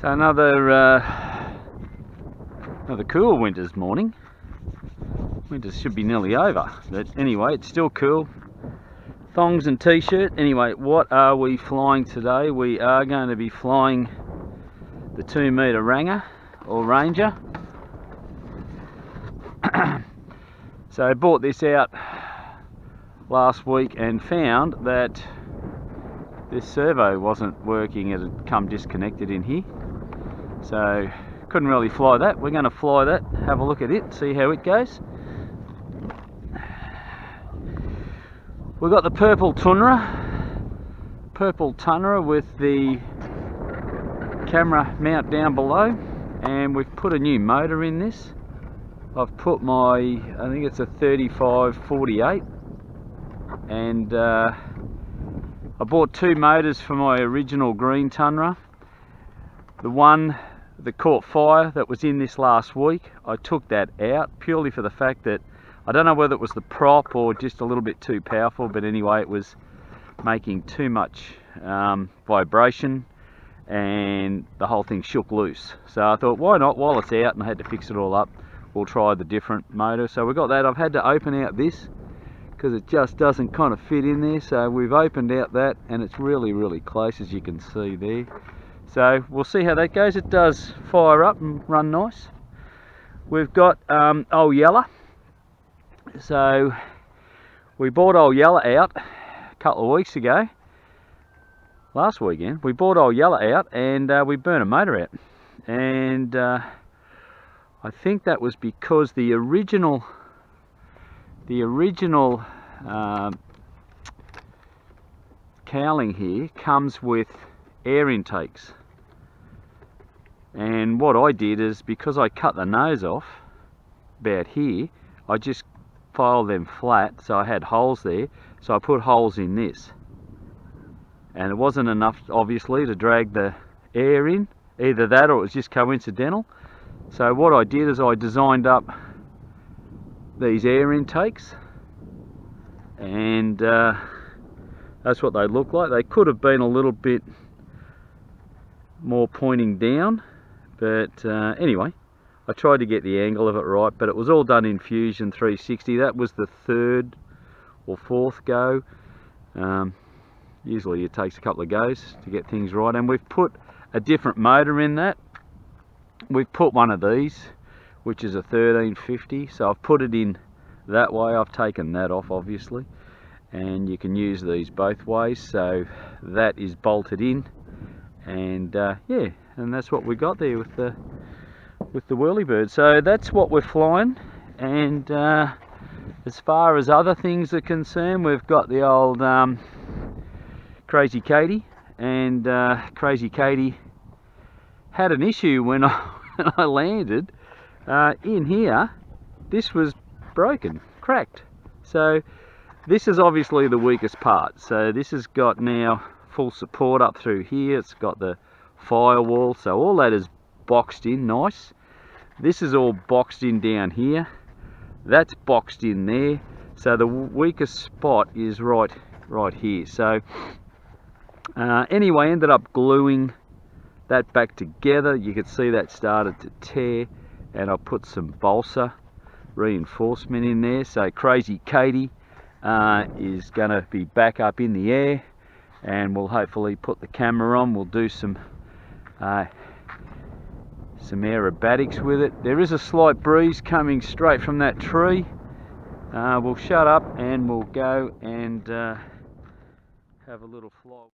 So another cool winter's morning. Winter should be nearly over, but anyway, it's still cool. Thongs and t-shirt. Anyway, what are we flying today? We are going to be flying the 2 metre Ranger or Ranger. So I bought this out last week and found that this servo wasn't working. It had come disconnected in here, so couldn't really fly that. We're going to fly that, have a look at it, see how it goes. We've got the purple Tundra with the camera mount down below, and we've put a new motor in this. I've put my, I think it's a 3548, and I bought 2 motors for my original green Tundra. The one that caught fire that was in this last week, I took that out purely for the fact that I don't know whether it was the prop or just a little bit too powerful, but anyway, it was making too much vibration and the whole thing shook loose. So I thought, why not, while it's out and I had to fix it all up, we'll try the different motor. So we got that. I've had to open out this because it just doesn't kind of fit in there, so we've opened out that, and it's really close, as you can see there. So we'll see how that goes. It does fire up and run nice. We've got Old Yeller. So we bought Old Yeller out a couple of weeks ago. Last weekend we bought Old Yeller out, and we burnt a motor out, and I think that was because the original cowling here comes with air intakes, and what I did is, because I cut the nose off about here, I just filed them flat, so I had holes there, so I put holes in this, and it wasn't enough obviously to drag the air in. Either that or it was just coincidental. So what I did is I designed up these air intakes, and that's what they look like. They could have been a little bit more pointing down, but anyway, I tried to get the angle of it right, but it was all done in Fusion 360. That was the 3rd or 4th go. Usually it takes a couple of goes to get things right, and we've put a different motor in that. We've put one of these, which is a 1350, so I've put it in that way. I've taken that off obviously, and you can use these both ways. So that is bolted in, and yeah, and that's what we got there with the Whirlybird. So that's what we're flying. And as far as other things are concerned, we've got the old Crazy Katie, and Crazy Katie had an issue when I landed in here. This was broken, cracked. So this is obviously the weakest part. So this has got now full support up through here. It's got the firewall, so all that is boxed in nice. This is all boxed in down here. That's boxed in there. So the weakest spot is right here. So anyway, ended up gluing that back together. You could see that started to tear, and I put some balsa reinforcement in there. So Crazy Katie is going to be back up in the air, and we'll hopefully put the camera on. We'll do some aerobatics with it. There is a slight breeze coming straight from that tree. We'll shut up and we'll go and have a little fly.